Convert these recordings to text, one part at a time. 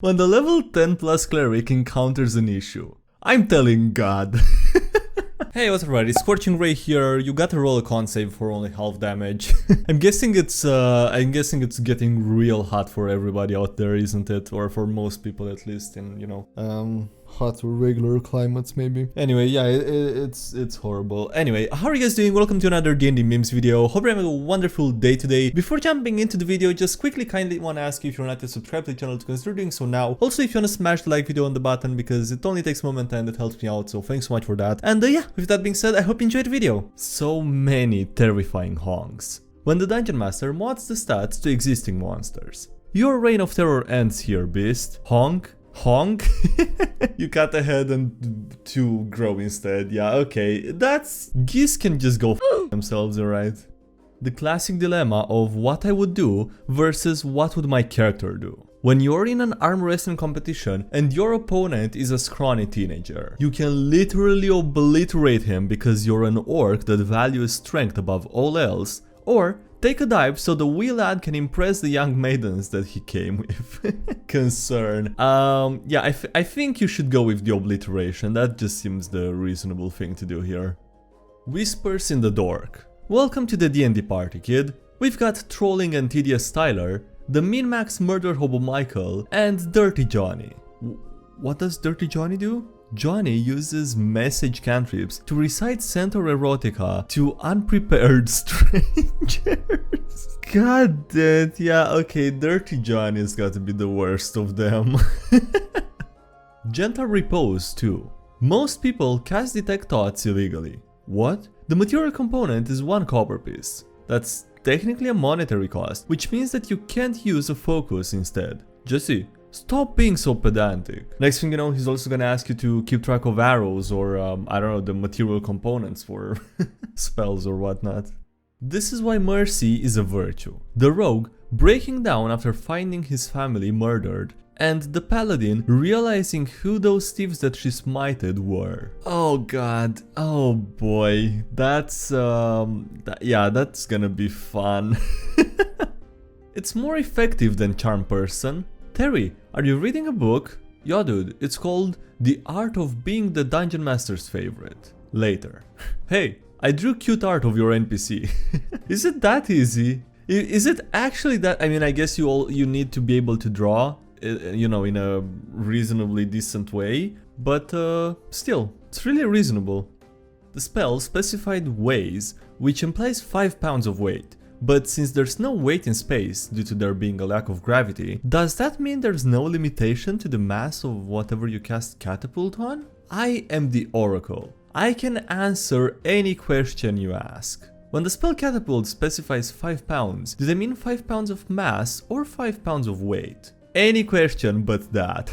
When the level 10 plus cleric encounters an issue. I'm telling God. Hey, what's up everybody, Scorching Ray here. You gotta roll a con save for only half damage. I'm guessing it's getting real hot for everybody out there, isn't it? Or for most people at least in, you know, hot or regular climates maybe. Anyway, yeah, it's horrible. Anyway, how are you guys doing? Welcome to another DnDMemes video. Hope you're having a wonderful day today. Before jumping into the video, just quickly kindly want to ask you if you're not yet subscribed to the channel to consider doing so now. Also, if you want to smash the like video on the button because it only takes a moment and it helps me out, so thanks so much for that. And yeah, with that being said, I hope you enjoyed the video. So many terrifying honks. When the Dungeon Master mods the stats to existing monsters. Your reign of terror ends here, beast. Honk. Honk? You cut ahead and two grow instead. Yeah, okay. That's... geese can just go f themselves, alright? The classic dilemma of what I would do versus what would my character do. When you're in an arm wrestling competition and your opponent is a scrawny teenager, you can literally obliterate him because you're an orc that values strength above all else, or take a dive so the wee lad can impress the young maidens that he came with. Concern. Yeah, I think you should go with the obliteration. That just seems the reasonable thing to do here. Whispers in the Dork. Welcome to the D&D party, kid. We've got Trolling and Tedious Tyler, the Min-Max Murder Hobo Michael, and Dirty Johnny. What does Dirty Johnny do? Johnny uses message cantrips to recite centaur erotica to unprepared strangers. God damn, yeah, okay, Dirty Johnny's gotta be the worst of them. Gentle Repose too. Most people cast Detect Thoughts illegally. What? The material component is 1 copper piece. That's technically a monetary cost, which means that you can't use a focus instead. Jesse, stop being so pedantic. Next thing you know, he's also gonna ask you to keep track of arrows or, I don't know, the material components for spells or whatnot. This is why mercy is a virtue. The rogue breaking down after finding his family murdered, and the paladin realizing who those thieves that she smited were. Oh god, oh boy, that's, yeah, that's gonna be fun. It's more effective than Charm Person. Terry, are you reading a book? Yeah dude, it's called The Art of Being the Dungeon Master's Favorite. Later. Hey, I drew cute art of your NPC. Is it that easy? Is it actually that? I mean, I guess you need to be able to draw, you know, in a reasonably decent way, but still, it's really reasonable. The spell specified weighs, which implies 5 pounds of weight. But since there's no weight in space due to there being a lack of gravity, does that mean there's no limitation to the mass of whatever you cast Catapult on? I am the Oracle. I can answer any question you ask. When the spell Catapult specifies 5 pounds, do they mean 5 pounds of mass or 5 pounds of weight? Any question but that.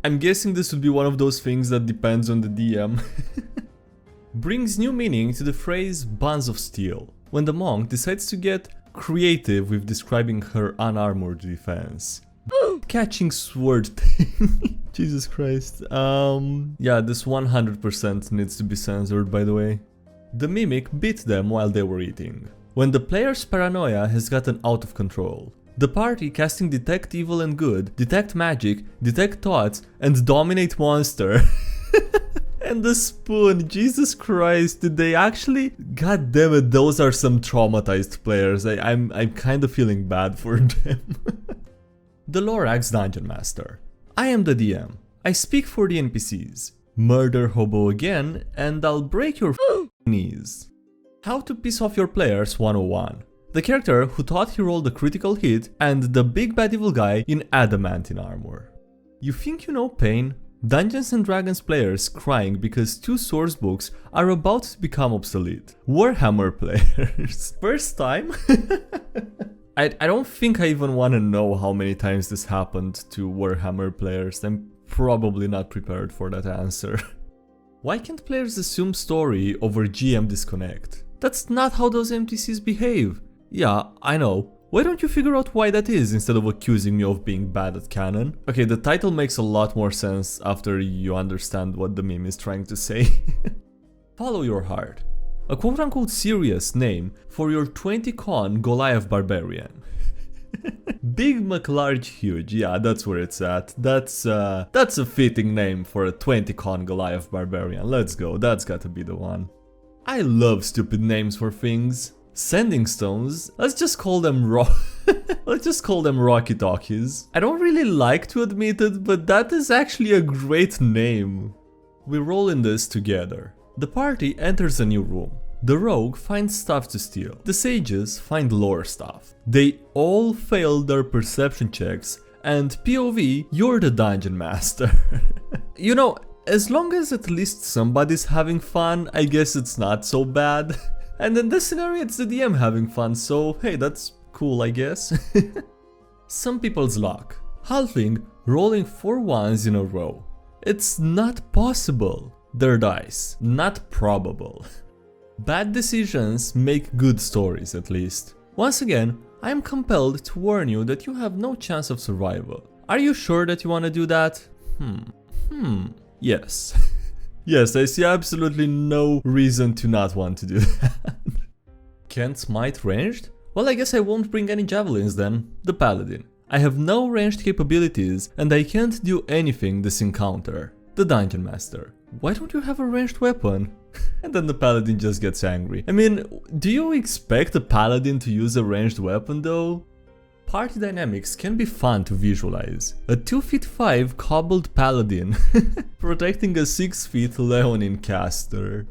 I'm guessing this would be one of those things that depends on the DM. Brings new meaning to the phrase Buns of Steel, when the monk decides to get creative with describing her unarmored defense. Catching sword thing. Jesus Christ. Yeah, this 100% needs to be censored, by the way. The mimic bit them while they were eating. When the player's paranoia has gotten out of control. The party casting Detect Evil and Good, Detect Magic, Detect Thoughts, and Dominate Monster. And the spoon, Jesus Christ, did they actually? God damn it, those are some traumatized players. I'm kind of feeling bad for them. The Lorax Dungeon Master. I am the DM. I speak for the NPCs. Murder hobo again, and I'll break your knees. How to piss off your players 101. The character who thought he rolled a critical hit, and the big bad evil guy in adamantine armor. You think you know pain? Dungeons & Dragons players crying because 2 source books are about to become obsolete. Warhammer players. First time? I don't think I even want to know how many times this happened to Warhammer players. I'm probably not prepared for that answer. Why can't players assume story over GM disconnect? That's not how those NPCs behave. Yeah, I know. Why don't you figure out why that is instead of accusing me of being bad at canon? Okay, the title makes a lot more sense after you understand what the meme is trying to say. Follow your heart. A quote-unquote serious name for your 20 con Goliath barbarian. Big McLarge Huge, yeah, that's where it's at. That's a fitting name for a 20-con Goliath Barbarian. Let's go, that's gotta be the one. I love stupid names for things. Sending stones, let's just call them let's just call them Rocky Talkies. I don't really like to admit it, but that is actually a great name. We roll in this together. The party enters a new room. The rogue finds stuff to steal. The sages find lore stuff. They all fail their perception checks, and POV, you're the dungeon master. You know, as long as at least somebody's having fun, I guess it's not so bad. And in this scenario, it's the DM having fun, so hey, that's cool, I guess. Some people's luck. Halfling rolling 4 ones in a row. It's not possible. Their dice. Not probable. Bad decisions make good stories, at least. Once again, I am compelled to warn you that you have no chance of survival. Are you sure that you want to do that? Yes. Yes, I see absolutely no reason to not want to do that. Can't smite ranged? Well, I guess I won't bring any javelins then. The paladin. I have no ranged capabilities and I can't do anything this encounter. The dungeon master. Why don't you have a ranged weapon? And then the paladin just gets angry. I mean, do you expect a paladin to use a ranged weapon though? Party dynamics can be fun to visualize. A 2'5" cobbled paladin protecting a 6' Leonin caster.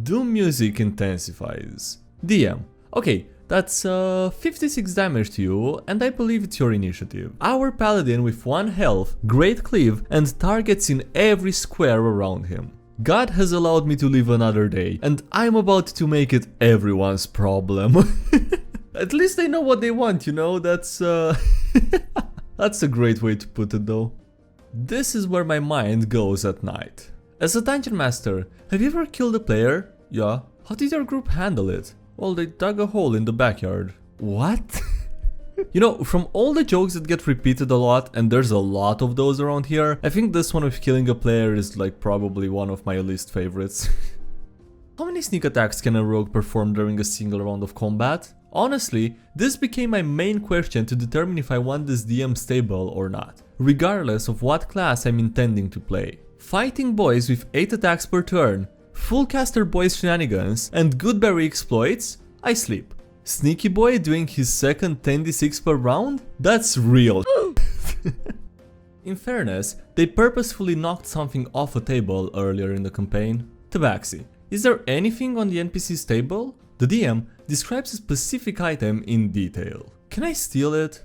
Doom music intensifies. DM. Okay, that's 56 damage to you, and I believe it's your initiative. Our paladin with 1 health, great cleave, and targets in every square around him. God has allowed me to live another day, and I'm about to make it everyone's problem. At least they know what they want, you know, that's that's a great way to put it though. This is where my mind goes at night. As a dungeon master, have you ever killed a player? Yeah. How did your group handle it? Well, they dug a hole in the backyard. What? You know, from all the jokes that get repeated a lot, and there's a lot of those around here, I think this one with killing a player is like probably one of my least favorites. How many sneak attacks can a rogue perform during a single round of combat? Honestly, this became my main question to determine if I want this DM stable or not, regardless of what class I'm intending to play. Fighting boys with 8 attacks per turn, full caster boys shenanigans, and good berry exploits? I sleep. Sneaky boy doing his second 10d6 per round? That's real. In fairness, they purposefully knocked something off a table earlier in the campaign. Tabaxi. Is there anything on the NPC's table? The DM describes a specific item in detail. Can I steal it?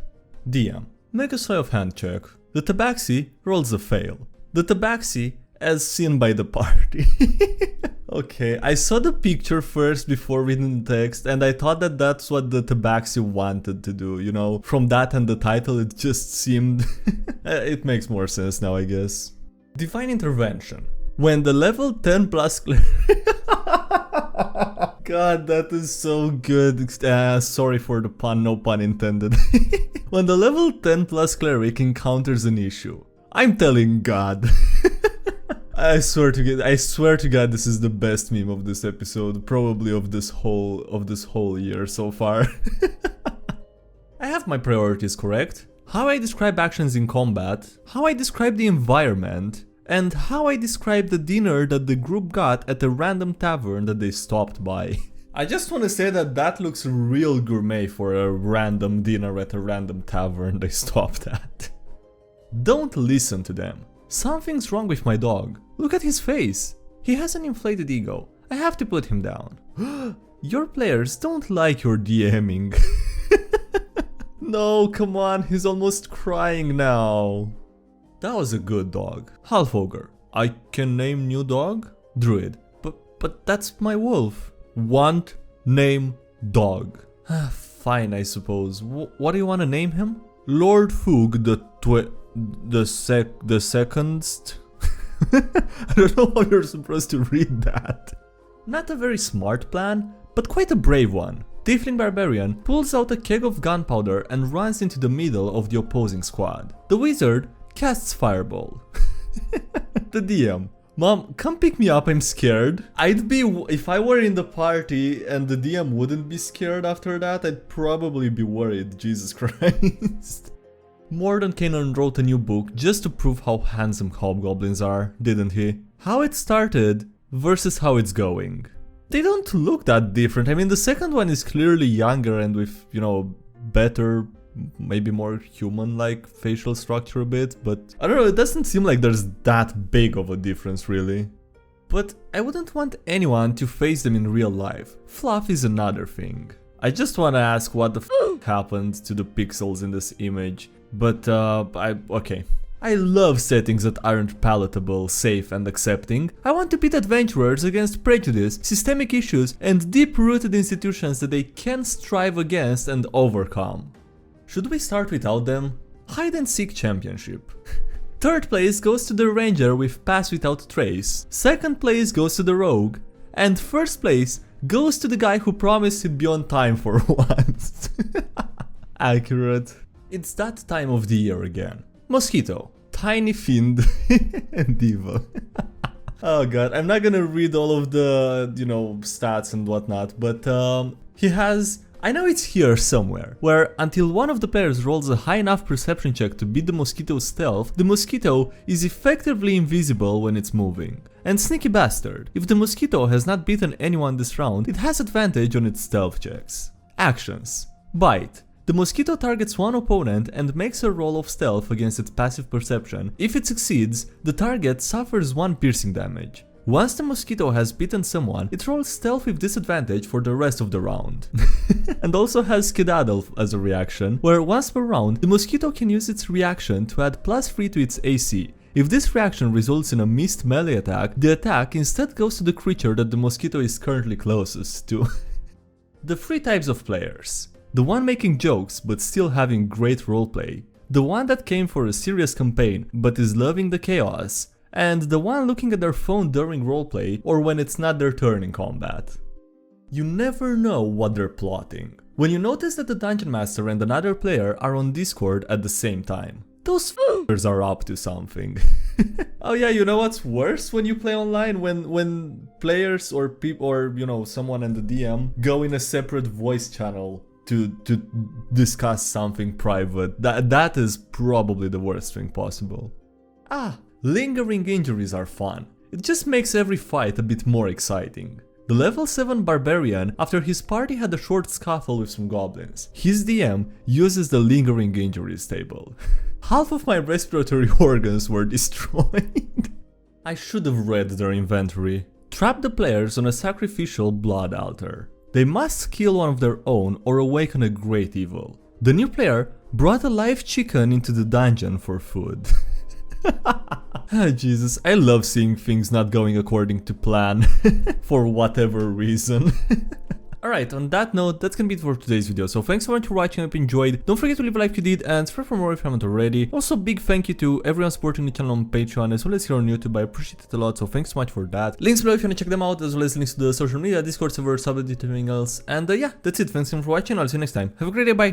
DM. Make a sleight of hand check. The Tabaxi rolls a fail. The Tabaxi as seen by the party. Okay, I saw the picture first before reading the text and I thought that that's what the Tabaxi wanted to do, you know? From that and the title it just seemed... It makes more sense now, I guess. Divine Intervention. When the level 10 plus God, that is so good. Sorry for the pun, no pun intended. When the level 10 plus cleric encounters an issue. I'm telling God. I swear to God, this is the best meme of this episode, probably of this whole year so far. I have my priorities correct. How I describe actions in combat, how I describe the environment, and how I describe the dinner that the group got at a random tavern that they stopped by. I just want to say that that looks real gourmet for a random dinner at a random tavern they stopped at. Don't listen to them. Something's wrong with my dog. Look at his face. He has an inflated ego. I have to put him down. Your players don't like your DMing. No, come on, he's almost crying now. That was a good dog. Half ogre. I can name new dog? Druid. But that's my wolf. Want, name, dog. Fine, I suppose. What do you want to name him? Lord Foog the secondst? I don't know how you're supposed to read that. Not a very smart plan, but quite a brave one. Tiefling Barbarian pulls out a keg of gunpowder and runs into the middle of the opposing squad. The wizard casts Fireball. The DM. Mom, come pick me up, I'm scared. I'd be, if I were in the party and the DM wouldn't be scared after that, I'd probably be worried, Jesus Christ. Morden Cannon wrote a new book just to prove how handsome hobgoblins are, didn't he? How it started versus how it's going. They don't look that different. I mean, the second one is clearly younger and with, you know, better, maybe more human-like facial structure a bit, but I don't know, it doesn't seem like there's that big of a difference really. But I wouldn't want anyone to face them in real life. Fluff is another thing. I just wanna ask what the f happened to the pixels in this image, but okay. I love settings that aren't palatable, safe and accepting. I want to pit adventurers against prejudice, systemic issues and deep-rooted institutions that they can strive against and overcome. Should we start without them? Hide and Seek Championship. Third place goes to the Ranger with Pass Without Trace, second place goes to the Rogue, and first place goes to the guy who promised he'd be on time for once. Accurate. It's that time of the year again. Mosquito, Tiny Fiend, and Evil. Oh god, I'm not gonna read all of the, you know, stats and whatnot, but he has, I know it's here somewhere, where until one of the players rolls a high enough perception check to beat the Mosquito's stealth, the Mosquito is effectively invisible when it's moving. And Sneaky Bastard, if the Mosquito has not beaten anyone this round, it has advantage on its stealth checks. Actions. Bite. The Mosquito targets one opponent and makes a roll of stealth against its passive perception. If it succeeds, the target suffers 1 piercing damage. Once the Mosquito has beaten someone, it rolls stealth with disadvantage for the rest of the round. And also has Skedaddle as a reaction, where once per round, the Mosquito can use its reaction to add +3 to its AC. If this reaction results in a missed melee attack, the attack instead goes to the creature that the Mosquito is currently closest to. The 3 types of players. The one making jokes but still having great roleplay, the one that came for a serious campaign but is loving the chaos, and the one looking at their phone during roleplay or when it's not their turn in combat. You never know what they're plotting. When you notice that the Dungeon Master and another player are on Discord at the same time, those f***ers are up to something. Oh yeah, you know what's worse when you play online? When players or people or, you know, someone and the DM go in a separate voice channel to discuss something private. That is probably the worst thing possible. Lingering injuries are fun. It just makes every fight a bit more exciting. The level 7 Barbarian, after his party had a short scuffle with some goblins, his DM uses the lingering injuries table. Half of my respiratory organs were destroyed. I should have read their inventory. Trap the players on a sacrificial blood altar. They must kill one of their own or awaken a great evil. The new player brought a live chicken into the dungeon for food. Jesus, I love seeing things not going according to plan, for whatever reason. Alright, on that note, that's gonna be it for today's video, so thanks so much for watching, I hope you enjoyed. Don't forget to leave a like if you did, and subscribe for more if you haven't already. Also, big thank you to everyone supporting the channel on Patreon, as well as here on YouTube, I appreciate it a lot, so thanks so much for that. Links below if you wanna check them out, as well as links to the social media, Discord server, Subreddit, everything else. And yeah, that's it, thanks again for watching, I'll see you next time. Have a great day, bye!